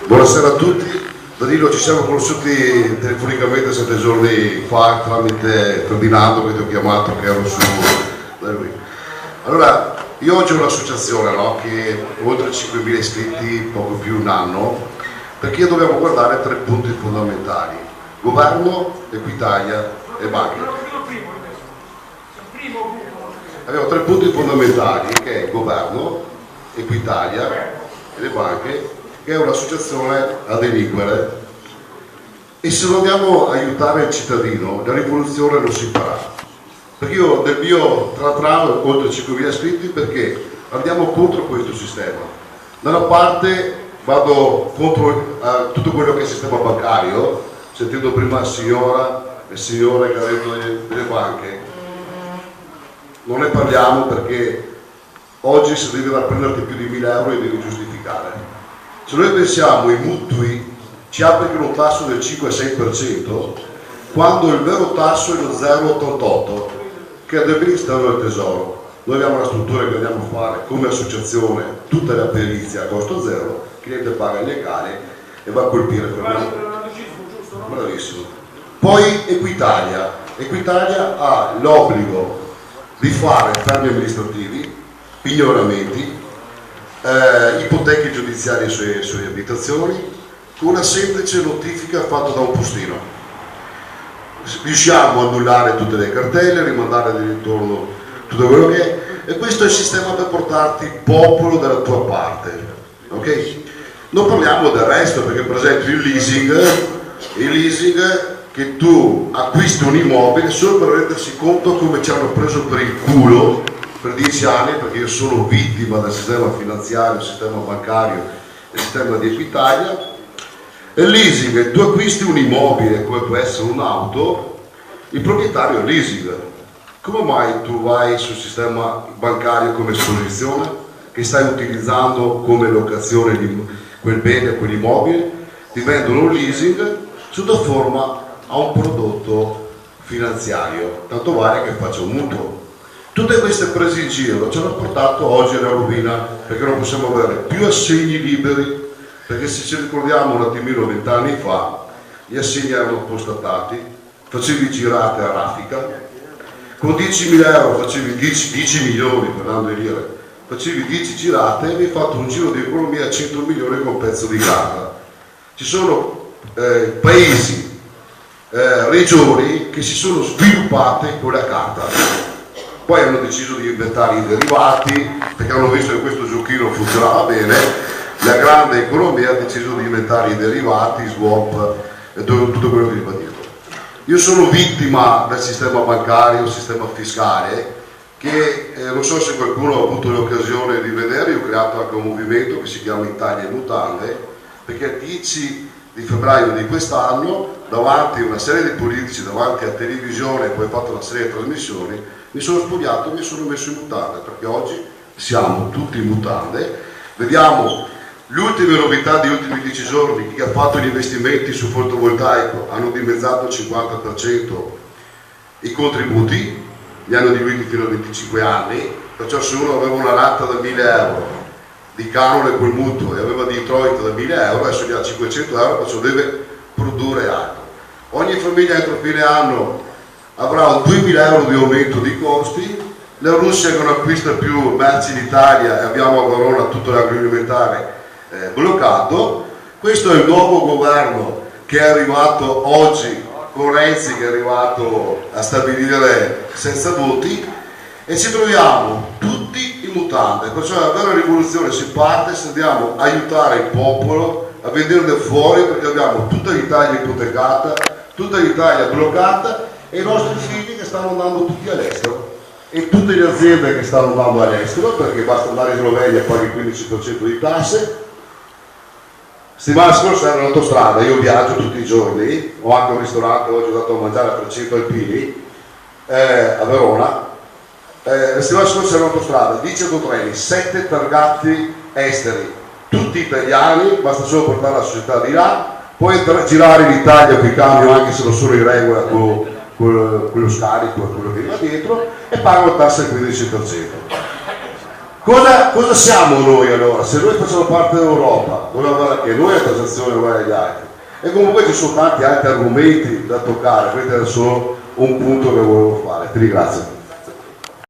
Buonasera a tutti. Danilo, ci siamo conosciuti telefonicamente 7 giorni fa tramite Ferdinando che ti ho chiamato, che ero su da lui. Allora, io oggi ho un'associazione, no, che oltre 5.000 iscritti, poco più un anno, perché dobbiamo guardare 3 punti fondamentali: governo, Equitalia e banche. Abbiamo 3 punti fondamentali, che è governo, Equitalia e le banche, che è un'associazione a delinquere, e se non andiamo a aiutare il cittadino la rivoluzione non si farà. Perché io nel mio tra oltre 5.000 iscritti, perché andiamo contro questo sistema. Da una parte vado contro tutto quello che è il sistema bancario, sentendo prima il signore che ha detto delle banche, non ne parliamo perché oggi se devi andare a prenderti più di 1.000 euro li devi giustificare. Se noi pensiamo ai mutui ci applicano un tasso del 5-6%, quando il vero tasso è lo 0,88%, che è del Ministero del Tesoro. Noi abbiamo una struttura che andiamo a fare come associazione, tutta la perizia a costo zero, il cliente paga il legale e va a colpire per me. Bravissimo. Poi Equitalia. Equitalia ha l'obbligo di fare fermi amministrativi, pignoramenti, ipoteche giudiziarie sulle abitazioni, con una semplice notifica fatta da un postino. Riusciamo a annullare tutte le cartelle, rimandare di ritorno tutto quello che è, e questo è il sistema per portarti il popolo dalla tua parte, ok? Non parliamo del resto, perché per esempio il leasing che tu acquisti un immobile solo per rendersi conto come ci hanno preso per il culo per 10 anni, perché io sono vittima del sistema finanziario, del sistema bancario e del sistema di Equitalia. E il leasing, tu acquisti un immobile come può essere un'auto, il proprietario è leasing. Come mai tu vai sul sistema bancario come esposizione, che stai utilizzando come locazione di quel bene, quell'immobile, ti vendono un leasing sotto forma a un prodotto finanziario, tanto vale che faccia un mutuo. Tutte queste prese in giro ci hanno portato oggi alla rovina, perché non possiamo avere più assegni liberi, perché se ci ricordiamo un attimino 20 anni fa gli assegni erano constatati, facevi girate a raffica, con 10.000 euro facevi 10 milioni, parlando di lire, facevi 10 girate e avevi fatto un giro di economia a 100 milioni con un pezzo di carta. Ci sono paesi, regioni che si sono sviluppate con la carta, poi hanno deciso di inventare i derivati perché hanno visto che questo giochino funzionava bene. La grande economia ha deciso di inventare i derivati, swap e tutto quello che gli va dietro. Io sono vittima del sistema bancario, del sistema fiscale, che non so se qualcuno ha avuto l'occasione di vedere. Io ho creato anche un movimento che si chiama Italia in Mutande, perché il 10 di febbraio di quest'anno, davanti a una serie di politici, davanti a televisione, e poi ho fatto una serie di trasmissioni, mi sono spogliato e mi sono messo in mutande, perché oggi siamo tutti in mutande. Vediamo le ultime novità degli ultimi 10 giorni: chi ha fatto gli investimenti su fotovoltaico hanno dimezzato il 50% i contributi, li hanno diluiti fino a 25 anni, perciò se uno aveva una rata da 1.000 euro di canone col mutuo e aveva di introito da 1.000 euro, adesso gli ha 500 euro, perciò deve produrre altro. Ogni famiglia entro fine anno avrà un 2.000 euro di aumento di costi. La Russia non acquista più merci in Italia e abbiamo a Verona tutto l'agroalimentare bloccato. Questo è il nuovo governo che è arrivato oggi con Renzi, che è arrivato a stabilire senza voti, e ci troviamo tutti in mutande. Perciò la vera rivoluzione si parte se andiamo a aiutare il popolo a venire fuori, perché abbiamo tutta l'Italia ipotecata, tutta l'Italia bloccata, e i nostri figli che stanno andando tutti all'estero, e tutte le aziende che stanno andando all'estero, perché basta andare in Slovenia e paghi il 15% di tasse. Settimana scorsa ero in autostrada, io viaggio tutti i giorni, ho anche un ristorante, oggi ho dato a mangiare a 300 alpini a Verona. La settimana scorsa ero in autostrada, 10 autotreni, 7 targati esteri, tutti italiani, basta solo portare la società di là, puoi girare in Italia con i camion anche se non sono in regola con lo scarico e quello che va dietro, e pagano tasse al 15%. Cosa siamo noi allora? Se noi facciamo parte dell'Europa, dobbiamo avere anche noi la transazione uguale agli altri. E comunque ci sono tanti altri argomenti da toccare, questo era solo un punto che volevo fare. Ti ringrazio.